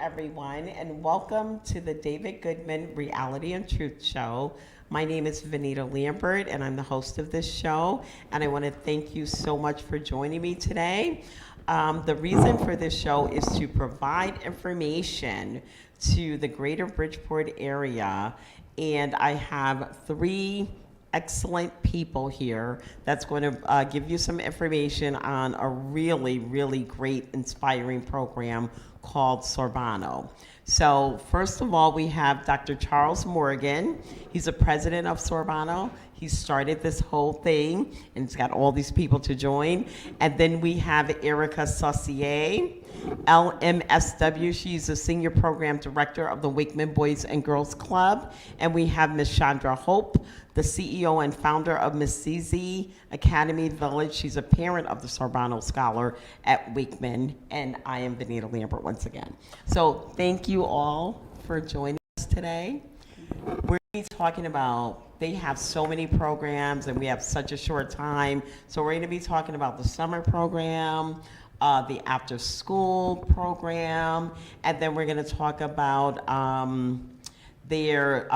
everyone, and welcome to the David Goodman Reality and Truth Show. My name is Vanita Lambert, and I'm the host of this show, and I want to thank you so much for joining me today. The reason for this show is to provide information to the greater Bridgeport area, and I have three excellent people here that's going to give you some information on a really, really great, inspiring program called Sorbano. So first of all, we have Dr. Charles Morgan. He's the president of Sorbano. He started this whole thing, and it's got all these people to join. And then we have Erica Saucier, LMSW. She's the senior program director of the Wakeman Boys and Girls Club. And we have Ms. Chandra Hope, the CEO and founder of Miss Zizi Academy Village. She's a parent of the Sorbano Scholar at Wakeman. And I am Vanita Lambert once again. So thank you all for joining us today. We're going to be talking about, they have so many programs and we have such a short time. So we're going to be talking about the summer program, the after school program, and then we're going to talk about their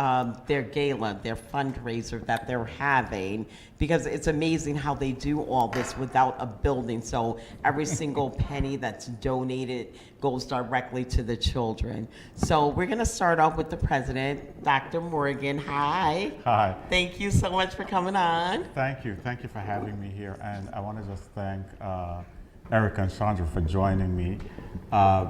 gala, their fundraiser that they're having, because it's amazing how they do all this without a building. So every single penny that's donated goes directly to the children. So we're gonna start off with the president, Dr. Morgan. Hi. Hi. Thank you so much for coming on. Thank you for having me here. And I want to just thank Erica and Chandra for joining me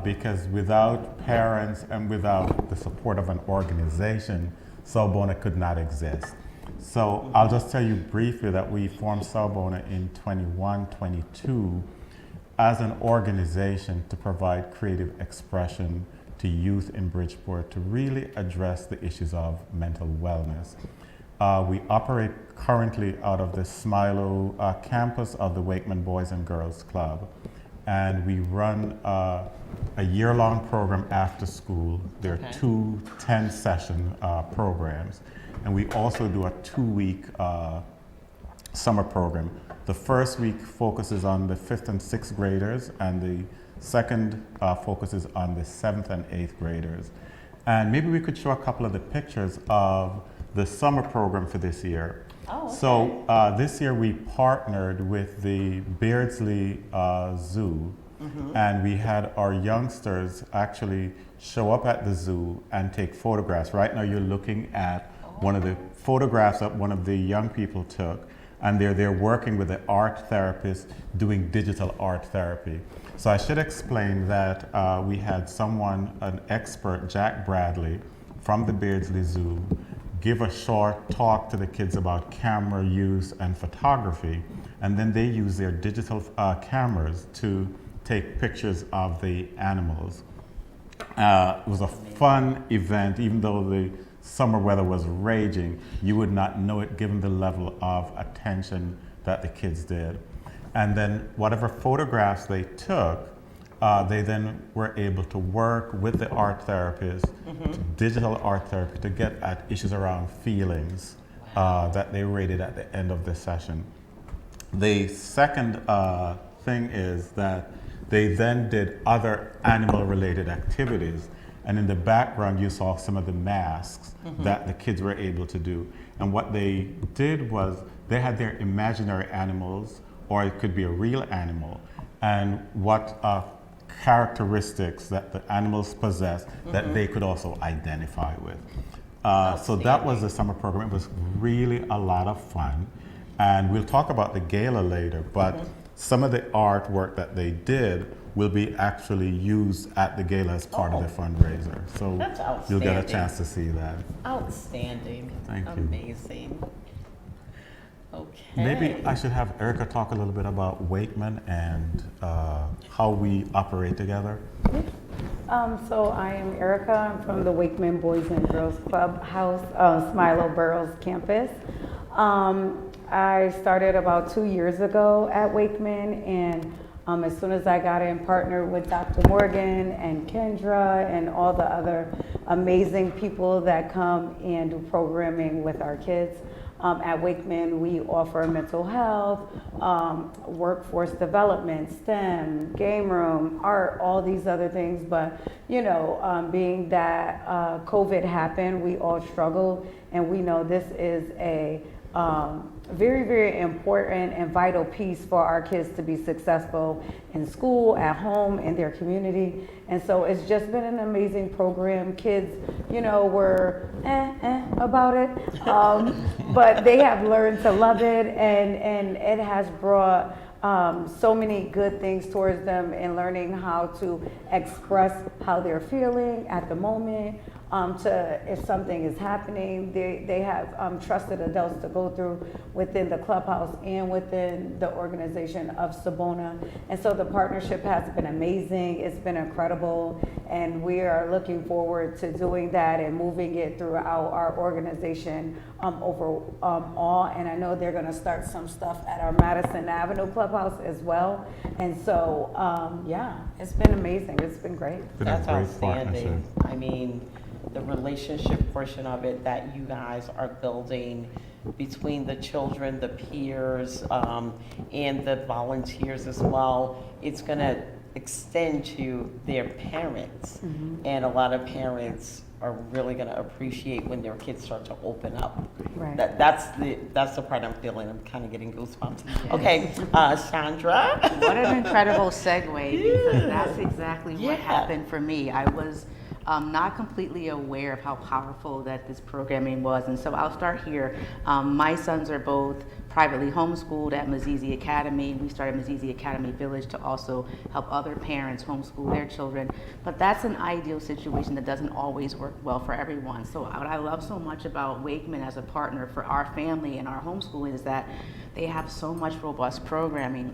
because without parents and without the support of an organization, Sorbona could not exist. So I'll just tell you briefly that we formed Sorbona in 21-22 as an organization to provide creative expression to youth in Bridgeport to really address the issues of mental wellness. We operate currently out of the Smilo campus of the Wakeman Boys and Girls Club. And we run a year-long program after school. There are two 10-session programs. And we also do a 2-week summer program. The first week focuses on the 5th and 6th graders, and the second focuses on the 7th and 8th graders. And maybe we could show a couple of the pictures of the summer program for this year. Oh, okay. So this year we partnered with the Beardsley Zoo, and we had our youngsters actually show up at the zoo and take photographs. Right now you're looking at one of the photographs that one of the young people took, and they're there working with an art therapist doing digital art therapy. So I should explain that we had someone, an expert, Jack Bradley, from the Beardsley Zoo, give a short talk to the kids about camera use and photography, and then they use their digital cameras to take pictures of the animals. It was a fun event. Even though the summer weather was raging, you would not know it given the level of attention that the kids did. And then whatever photographs they took, they then were able to work with the art therapist, digital art therapy, to get at issues around feelings that they rated at the end of the session. The second thing is that they then did other animal-related activities. And in the background, you saw some of the masks that the kids were able to do. And what they did was they had their imaginary animals, or it could be a real animal, and what characteristics that the animals possess that they could also identify with. So that was the summer program. It was really a lot of fun. And we'll talk about the gala later, but some of the artwork that they did will be actually used at the gala as part of the fundraiser. So you'll get a chance to see that. Outstanding. Thank you. Amazing. Okay. Maybe I should have Erica talk a little bit about Wakeman and how we operate together. So I am Erica. I'm from the Wakeman Boys and Girls Club House, Smilo Burroughs campus. I started about 2 years ago at Wakeman, and as soon as I got in, partnered with Dr. Morgan and Kendra and all the other amazing people that come and do programming with our kids. At Wakeman, we offer mental health, workforce development, STEM, game room, art, all these other things. But, being that COVID happened, we all struggled, and we know this is a very, very important and vital piece for our kids to be successful in school, at home, in their community. And so it's just been an amazing program. Kids, were about it, but they have learned to love it, and it has brought so many good things towards them in learning how to express how they're feeling at the moment. To if something is happening, they have trusted adults to go through within the clubhouse and within the organization of Sabona. And so the partnership has been amazing. It's been incredible. And we are looking forward to doing that and moving it throughout our organization overall. And I know they're going to start some stuff at our Madison Avenue clubhouse as well. And so, it's been amazing. It's been great. It's been a That's great outstanding. partnership. I mean, the relationship portion of it that you guys are building between the children, the peers, and the volunteers as well, it's going to extend to their parents. And a lot of parents are really going to appreciate when their kids start to open up. Right. That's the part I'm feeling. I'm kind of getting goosebumps. Okay, Chandra. What an incredible segue, because that's exactly Yeah. what happened for me. I was not completely aware of how powerful that this programming was, and so I'll start here. My sons are both privately homeschooled at Mazizi Academy. We started Mazizi Academy Village to also help other parents homeschool their children, but that's an ideal situation that doesn't always work well for everyone. So what I love so much about Wakeman as a partner for our family and our homeschooling is that they have so much robust programming,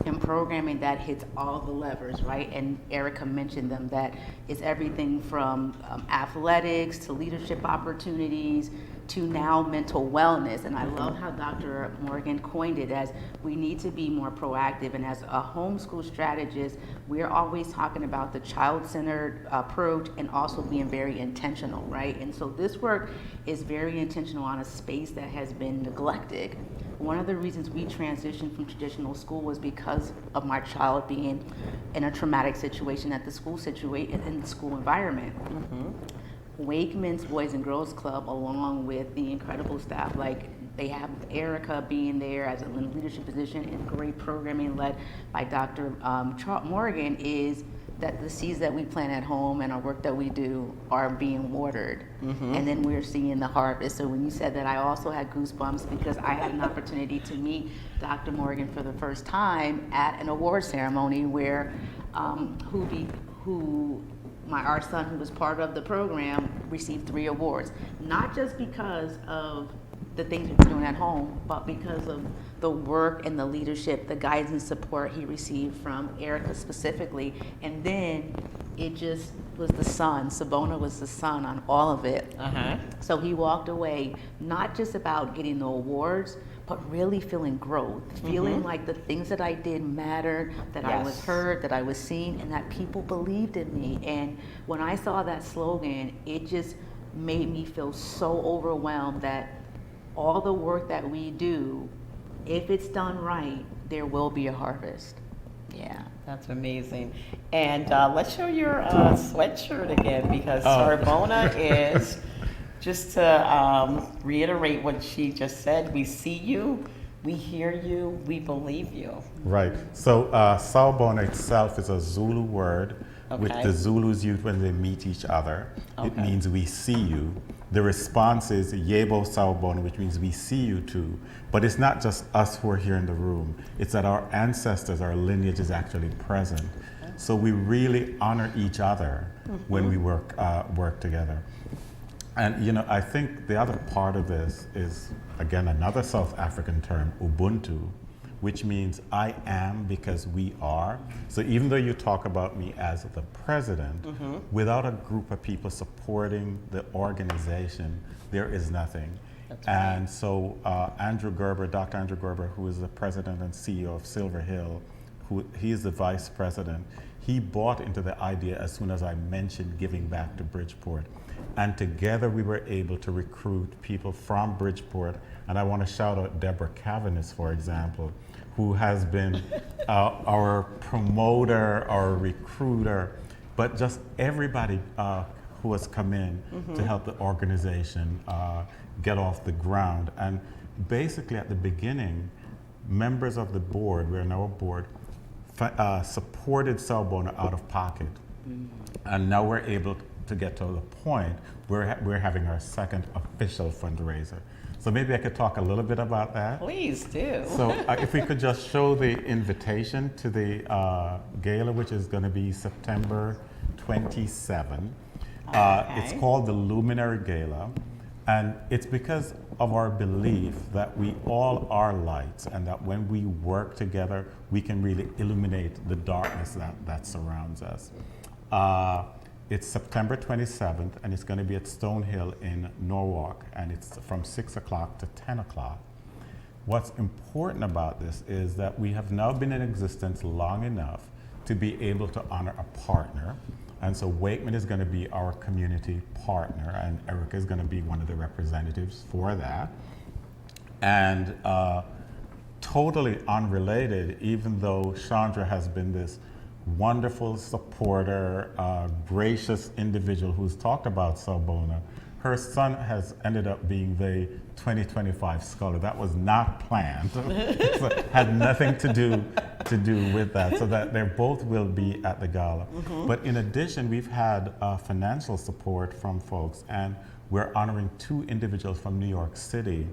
and programming that hits all the levers, right? And Erica mentioned them, that it's everything from athletics to leadership opportunities to now mental wellness. And I love how Dr. Morgan coined it as we need to be more proactive. And as a homeschool strategist, we're always talking about the child-centered approach and also being very intentional, right? And so this work is very intentional on a space that has been neglected. One of the reasons we transitioned from traditional school was because of my child being in a traumatic situation at the school in the school environment. Wakeman's Boys and Girls Club, along with the incredible staff, like they have Erica being there as a leadership position and great programming led by Dr. Morgan, is that the seeds that we plant at home and our work that we do are being watered, and then we're seeing the harvest. So when you said that, I also had goosebumps because I had an opportunity to meet Dr. Morgan for the first time at an award ceremony where our son, who was part of the program, received 3 awards, not just because of the things we're doing at home, but because of the work and the leadership, the guidance and support he received from Erica specifically. And then it just was the sun. Sabona was the sun on all of it. So he walked away not just about getting the awards, but really feeling growth, feeling like the things that I did mattered, that I was heard, that I was seen, and that people believed in me. And when I saw that slogan, it just made me feel so overwhelmed that all the work that we do, if it's done right, there will be a harvest. Yeah. That's amazing. And let's show your sweatshirt again, because Sarbona is, just to reiterate what she just said, we see you, we hear you, we believe you. Right. So Sawubona itself is a Zulu word, which the Zulus use when they meet each other. It means we see you. The response is Yebo Sawubona, which means we see you too. But it's not just us who are here in the room. It's that our ancestors, our lineage is actually present. So we really honor each other when we work together. And I think the other part of this is, again, another South African term, Ubuntu, which means I am because we are. So even though you talk about me as the president, without a group of people supporting the organization, there is nothing. And so Andrew Gerber, Dr. Andrew Gerber, who is the president and CEO of Silver Hill, he is the vice president, he bought into the idea as soon as I mentioned giving back to Bridgeport. And together we were able to recruit people from Bridgeport. And I want to shout out Deborah Cavanis, for example, who has been our promoter, our recruiter, but just everybody who has come in to help the organization get off the ground. And basically at the beginning, members of the board, we're now a board, supported Sawbona out of pocket. And now we're able to get to the point where we're having our second official fundraiser. So maybe I could talk a little bit about that. Please do. So if we could just show the invitation to the gala, which is going to be September 27. It's called the Luminary Gala. And it's because of our belief that we all are lights and that when we work together, we can really illuminate the darkness that surrounds us. It's September 27th, and it's going to be at Stonehill in Norwalk, and it's from 6 o'clock to 10 o'clock. What's important about this is that we have now been in existence long enough to be able to honor a partner. And so Wakeman is going to be our community partner, and Erica is going to be one of the representatives for that. And totally unrelated, even though Chandra has been this wonderful supporter, gracious individual who's talked about Sawbona, her son has ended up being the 2025 scholar. That was not planned. So had nothing to do with that. So that they both will be at the gala. But in addition, we've had financial support from folks, and we're honoring 2 individuals from New York City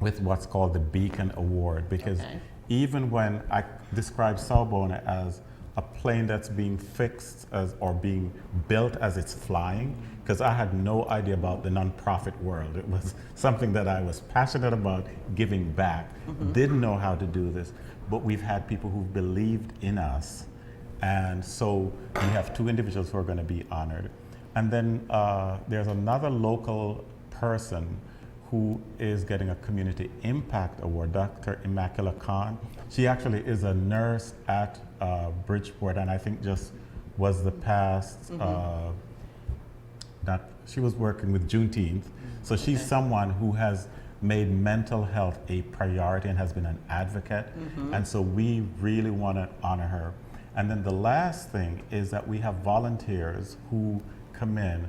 with what's called the Beacon Award. Because even when I describe Sawbona as a plane that's being fixed or being built as it's flying, because I had no idea about the nonprofit world. It was something that I was passionate about giving back, didn't know how to do this, but we've had people who believed in us. And so we have 2 individuals who are going to be honored. And then there's another local person who is getting a Community Impact Award, Dr. Immaculate Khan. She actually is a nurse at Bridgeport, and I think just was the past, she was working with Juneteenth. So she's someone who has made mental health a priority and has been an advocate. And so we really want to honor her. And then the last thing is that we have volunteers who come in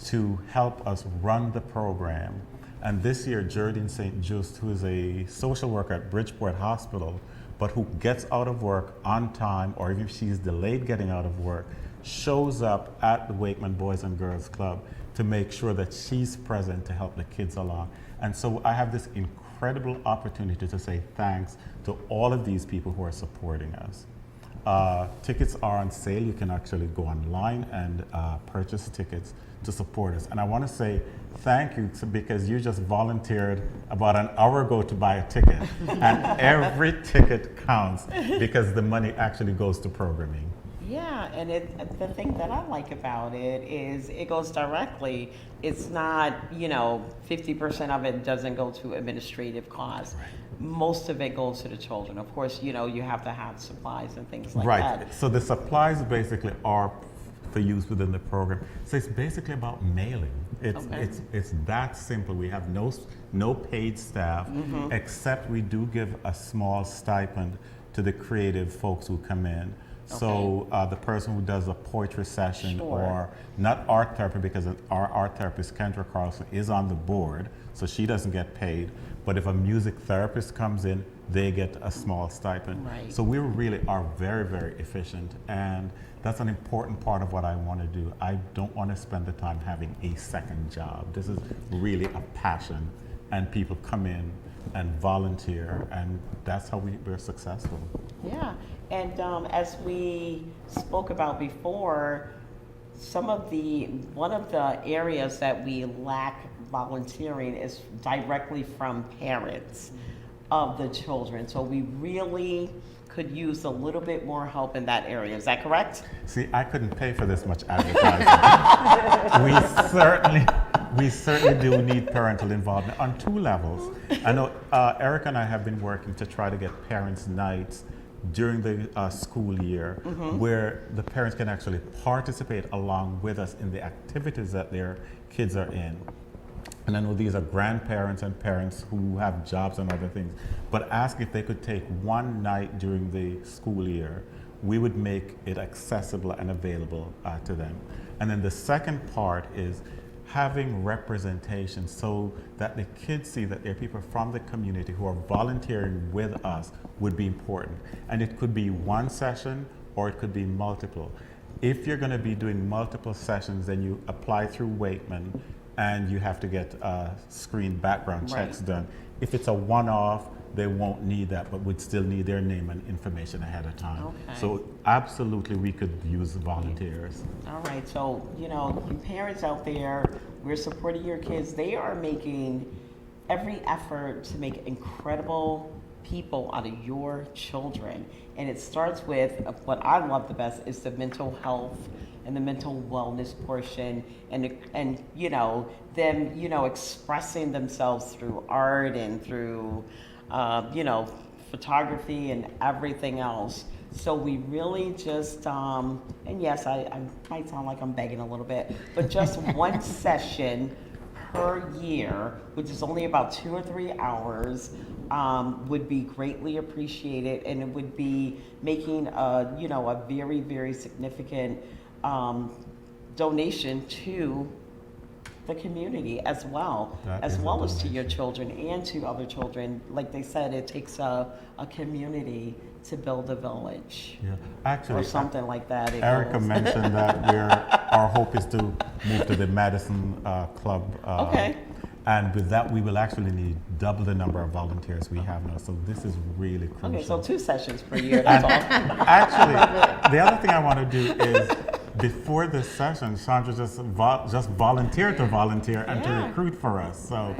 to help us run the program. And this year, Jerdine St. Just, who is a social worker at Bridgeport Hospital, but who gets out of work on time, or even if she's delayed getting out of work, shows up at the Wakeman Boys and Girls Club to make sure that she's present to help the kids along. And so I have this incredible opportunity to say thanks to all of these people who are supporting us. Tickets are on sale. You can actually go online and purchase tickets to support us. And I want to say thank you because you just volunteered about an hour ago to buy a ticket. And every ticket counts because the money actually goes to programming. Yeah, and the thing that I like about it is it goes directly. It's not, 50% of it doesn't go to administrative costs. Right. Most of it goes to the children. Of course, you have to have supplies and things like that. Right. So the supplies basically are for use within the program. So it's basically about mailing. It's that simple. We have no paid staff, except we do give a small stipend to the creative folks who come in. So the person who does a poetry session or not art therapy, because our art therapist, Kendra Carlson, is on the board, so she doesn't get paid. But if a music therapist comes in, they get a small stipend. Right. So we really are very, very efficient. And that's an important part of what I want to do. I don't want to spend the time having a second job. This is really a passion. And people come in and volunteer, and that's how we're successful. Yeah, and as we spoke about before, one of the areas that we lack volunteering is directly from parents of the children. So we really could use a little bit more help in that area. Is that correct? See, I couldn't pay for this much advertising. We certainly do need parental involvement on 2 levels. I know Erica and I have been working to try to get parents' nights during the school year where the parents can actually participate along with us in the activities that their kids are in. And I know these are grandparents and parents who have jobs and other things, but ask if they could take one night during the school year. We would make it accessible and available to them. And then the second part is having representation so that the kids see that there are people from the community who are volunteering with us would be important. And it could be one session or it could be multiple. If you're going to be doing multiple sessions, then you apply through Wakeman and you have to get screen background checks done. If it's a one-off, they won't need that, but would still need their name and information ahead of time. Okay. So absolutely, we could use volunteers. All right, so, you know, you parents out there, we're supporting your kids. They are making every effort to make incredible people out of your children. And it starts with what I love the best is the mental health and the mental wellness portion, and you know, them, you know, expressing themselves through art and through you know, photography and everything else. So we really just, and yes, I might sound like I'm begging a little bit, but just one session per year, which is only about 2 or 3 hours, would be greatly appreciated, and it would be making a, you know, a very, very significant donation to the community as well, as to your children and to other children. Like they said, it takes a community to build a village. Yeah, actually, or something like that. Erica mentioned that our hope is to move to the Madison Club. Okay. And with that, we will actually need double the number of volunteers we have now. So this is really crucial. Okay, so 2 sessions per year, that's all. Actually, the other thing I want to do is, before this session, Chandra just volunteered to volunteer and to recruit for us. So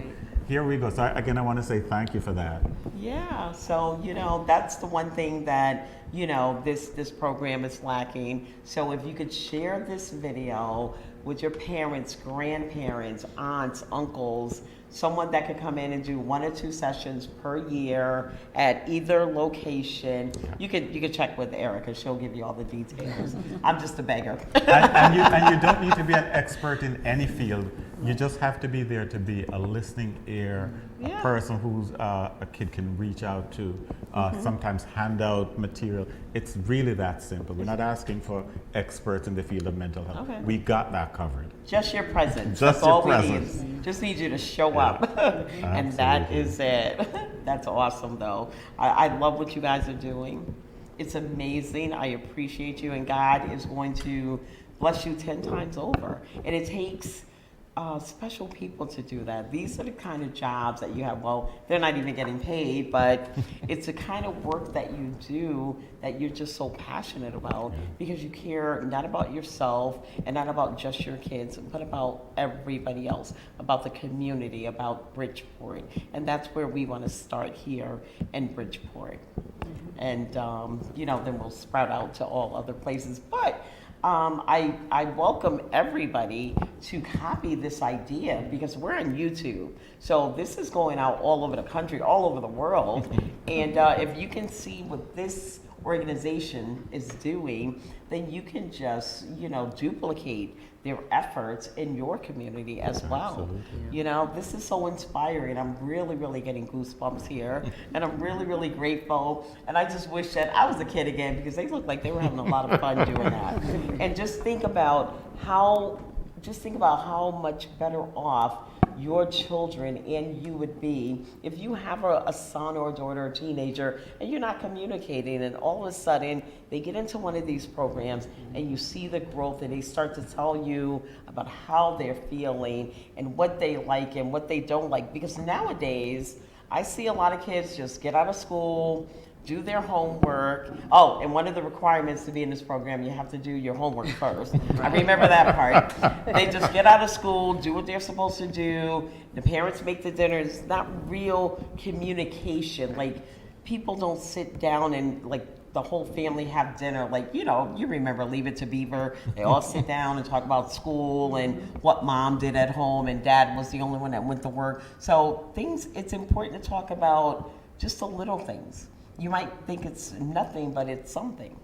here we go. So again, I want to say thank you for that. Yeah, so, you know, that's the one thing that, you know, this program is lacking. So if you could share this video with your parents, grandparents, aunts, uncles, someone that could come in and do 1 or 2 sessions per year at either location. You could check with Erica; she'll give you all the details. I'm just a beggar. and you don't need to be an expert in any field. You just have to be there to be a listening ear, a person who's a kid can reach out to, sometimes hand out material. It's really that simple. We're not asking for experts in the field of mental health. Okay. We got that covered. Just your presence. Just That's your all presence. we need. Just need you to show up. And that is it. That's awesome, though. I love what you guys are doing. It's amazing. I appreciate you, and God is going to bless you 10 times over. And it takes special people to do that. These are the kind of jobs that you have. Well, they're not even getting paid, but it's the kind of work that you do that you're just so passionate about, because you care not about yourself and not about just your kids, but about everybody else, about the community, about Bridgeport. And that's where we want to start here in Bridgeport. And, you know, then we'll sprout out to all other places. But I welcome everybody to copy this idea, because we're on YouTube. So this is going out all over the country, all over the world. And if you can see what this organization is doing, then you can just, you know, duplicate their efforts in your community as well. Absolutely. You know, this is so inspiring. I'm really, really getting goosebumps here. And I'm really, really grateful. And I just wish that I was a kid again, because they looked like they were having a lot of fun doing that. And just think about how much better off your children and you would be if you have a son or a daughter or a teenager and you're not communicating, and all of a sudden they get into one of these programs and you see the growth and they start to tell you about how they're feeling and what they like and what they don't like. Because nowadays I see a lot of kids just get out of school, do their homework. Oh, and one of the requirements to be in this program, you have to do your homework first. I remember that part. They just get out of school, do what they're supposed to do. The parents make the dinner. It's not real communication. Like, people don't sit down and, like, the whole family have dinner. Like, you know, you remember Leave It to Beaver. They all sit down and talk about school and what mom did at home, and dad was the only one that went to work. So it's important to talk about just the little things. you might think it's nothing, but it's something.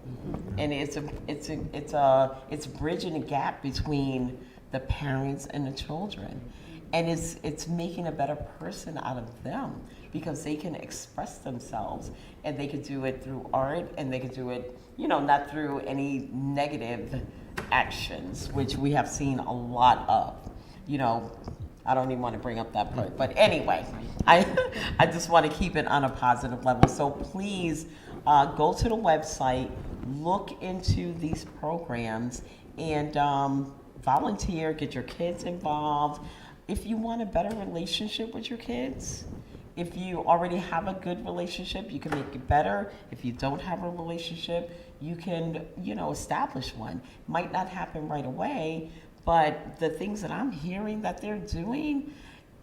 And it's bridging a gap between the parents and the children. And it's making a better person out of them because they can express themselves, and they could do it through art, and they could do it, not through any negative actions, which we have seen a lot of. I don't even want to bring up that part, but anyway, I just want to keep it on a positive level. So please go to the website, look into these programs, and volunteer, get your kids involved. If you want a better relationship with your kids, if you already have a good relationship, you can make it better. If you don't have a relationship, you can, establish one. Might not happen right away, but the things that I'm hearing that they're doing,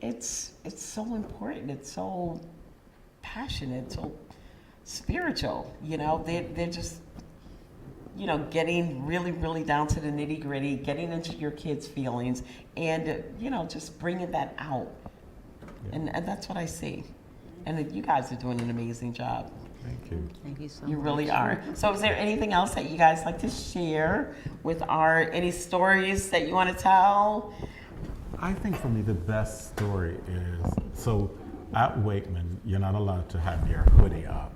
it's so important. It's so passionate, so spiritual. They're just, getting really, really down to the nitty gritty, getting into your kids' feelings, and just bringing that out. And that's what I see. And you guys are doing an amazing job. Thank you. Thank you so much. You really are. So is there anything else that you guys like to share with any stories that you want to tell? I think for me the best story is, so at Wakeman, you're not allowed to have your hoodie up.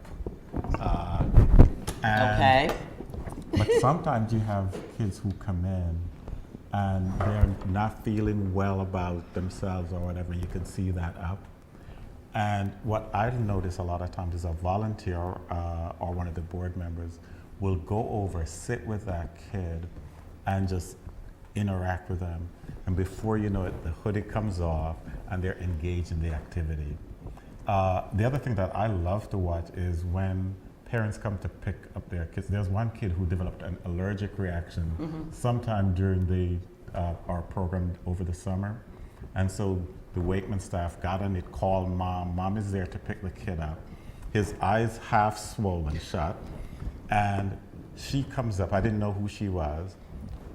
Okay. But sometimes you have kids who come in and they're not feeling well about themselves or whatever. You can see that up. And what I notice a lot of times is a volunteer or one of the board members will go over, sit with that kid, and just interact with them. And before you know it, the hoodie comes off and they're engaged in the activity. The other thing that I love to watch is when parents come to pick up their kids. There's one kid who developed an allergic reaction sometime during our program over the summer. And so the Wakeman staff got on it, called mom. Mom is there to pick the kid up. His eyes half swollen shut. And she comes up. I didn't know who she was,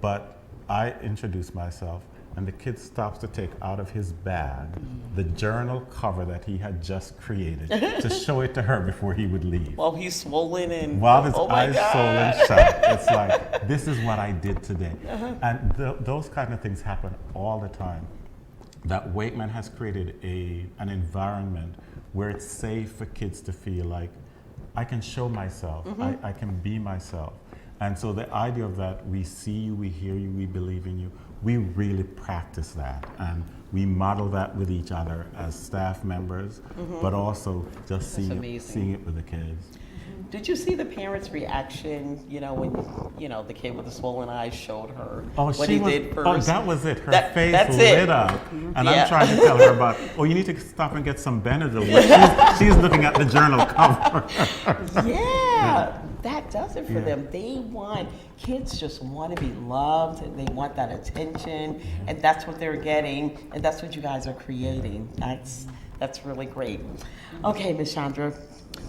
but I introduced myself. And the kid stops to take out of his bag the journal cover that he had just created to show it to her before he would leave. While he's swollen and While his oh my eyes God. swollen shut, it's like, this is what I did today. And those kind of things happen all the time. That Wakeman has created an environment where it's safe for kids to feel like, I can show myself, I can be myself. And so the idea of that, we see you, we hear you, we believe in you, we really practice that. And we model that with each other as staff members, but also just seeing it with the kids. Did you see the parents' reaction, when, the kid with the swollen eyes showed her what he did first? Oh, that was it. Her face that's lit it. up. And Yeah. I'm trying to tell her about, you need to stop and get some Benadryl. She's looking at the journal cover. Yeah, that does it for them. Kids just want to be loved, and they want that attention, and that's what they're getting, and that's what you guys are creating. That's really great. Okay, Ms. Chandra,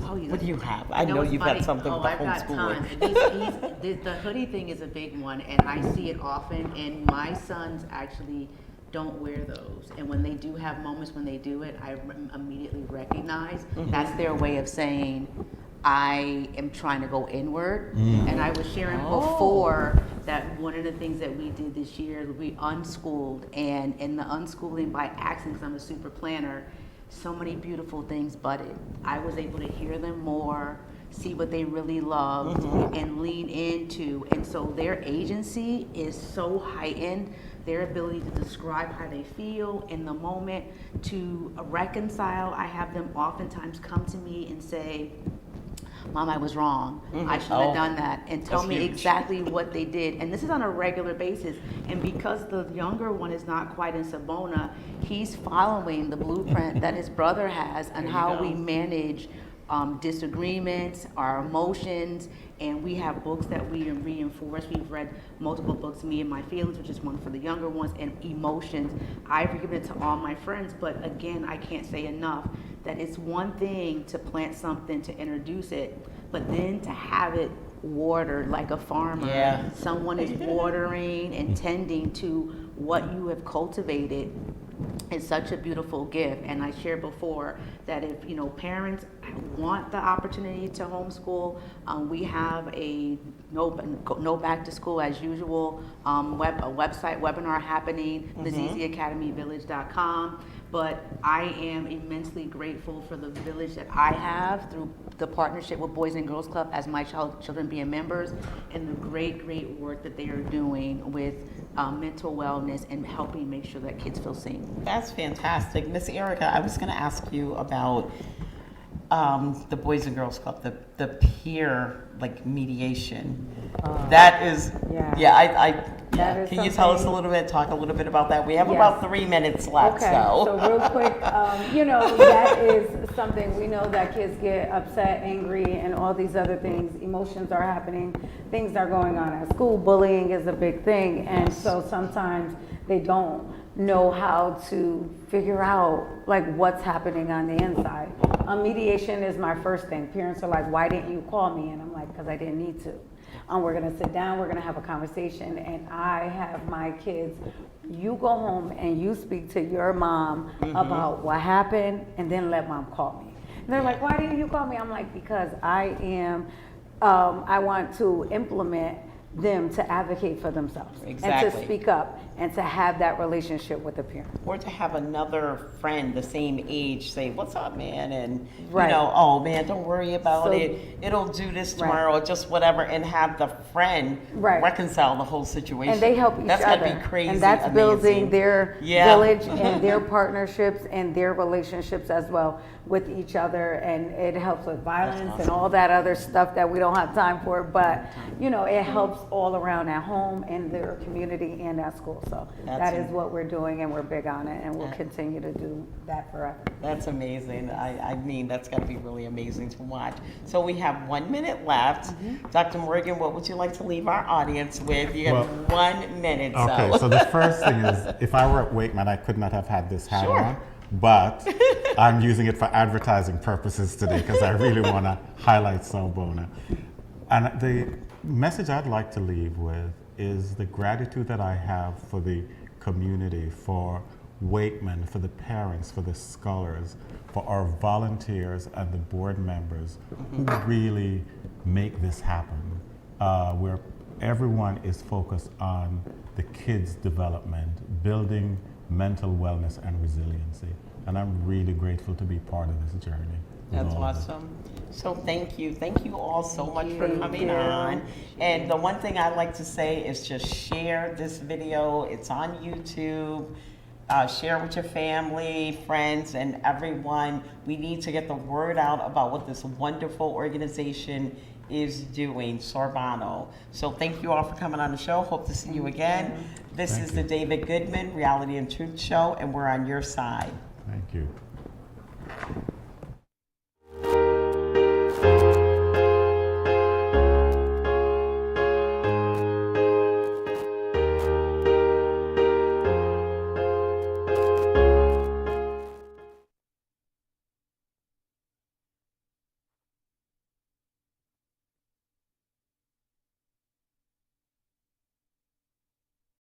what do you have? I know it's you've funny. got something with the I've got homeschooling. tons. The hoodie thing is a big one, and I see it often, and my sons actually don't wear those. And when they do have moments when they do it, I immediately recognize that's their way of saying, I am trying to go inward. And I was sharing before that one of the things that we did this year, we unschooled, and in the unschooling by accident, because I'm a super planner, so many beautiful things budded. I was able to hear them more, see what they really loved, and lean into. And so their agency is so heightened, their ability to describe how they feel in the moment, to reconcile. I have them oftentimes come to me and say, Mom, I was wrong. I shouldn't have done that. And tell me exactly what they did. And this is on a regular basis. And because the younger one is not quite in Savona, he's following the blueprint that his brother has on how we manage disagreements, our emotions, and we have books that we reinforce. We've read multiple books, Me and My Feelings, which is one for the younger ones, and Emotions. I've given it to all my friends, but again, I can't say enough that it's one thing to plant something, to introduce it, but then to have it watered like a farmer. Yeah. Someone is watering and tending to what you have cultivated. It's such a beautiful gift. And I shared before that if, you know, parents want the opportunity to homeschool, we have a no back to school as usual website webinar happening, MaziziAcademyVillage.com. But I am immensely grateful for the village that I have through the partnership with Boys and Girls Club as my children being members, and the great work that they are doing with mental wellness and helping make sure that kids feel seen. That's fantastic. Miss Erica, I was going to ask you about the Boys and Girls Club, the peer mediation. That is, Can you tell us a little bit, talk a little bit about that? We have about 3 minutes left. Okay, so real quick, that is something we know that kids get upset, angry, and all these other things. Emotions are happening, things are going on at school. Bullying is a big thing, and so sometimes they don't know how to figure out what's happening on the inside. Mediation is my first thing. Parents are like, "Why didn't you call me?" And I'm like, "Because I didn't need to." We're gonna sit down, we're gonna have a conversation, and I have my kids, you go home and you speak to your mom about what happened, and then let mom call me. And they're like, "Why didn't you call me?" I'm like, "Because I want to implement them to advocate for themselves and to speak up and to have that relationship with the parent." Or to have another friend the same age say, "What's up, man?" And, Right. "Oh, man, don't worry about it. It'll do this tomorrow," or just whatever, and have the friend reconcile the whole situation. And they help each That's other. That's gotta be crazy. And that's amazing. building their village and their partnerships and their relationships as well with each other. And it helps with violence and all that other stuff that we don't have time for. But, it helps all around at home, in their community, and at school. So that is what we're doing, and we're big on it, and we'll continue to do that forever. That's amazing. I mean, that's got to be really amazing to watch. So we have 1 minute left. Dr. Morgan, what would you like to leave our audience with? You have 1 minute. Okay, so the first thing is, if I were at Wakeman, I could not have had this hat on, but I'm using it for advertising purposes today because I really want to highlight Sobona. And the message I'd like to leave with is the gratitude that I have for the community, for Wakeman, for the parents, for the scholars, for our volunteers and the board members who really make this happen, where everyone is focused on the kids' development, building mental wellness and resiliency. And I'm really grateful to be part of this journey. That's awesome. So thank you. Thank you all so much for coming on. And the one thing I like to say is just share this video. It's on YouTube. Share with your family, friends, and everyone. We need to get the word out about what this wonderful organization is doing, Sorbano. So thank you all for coming on the show. Hope to see you again. This is the David Goodman Reality and Truth Show, and we're on your side. Thank you.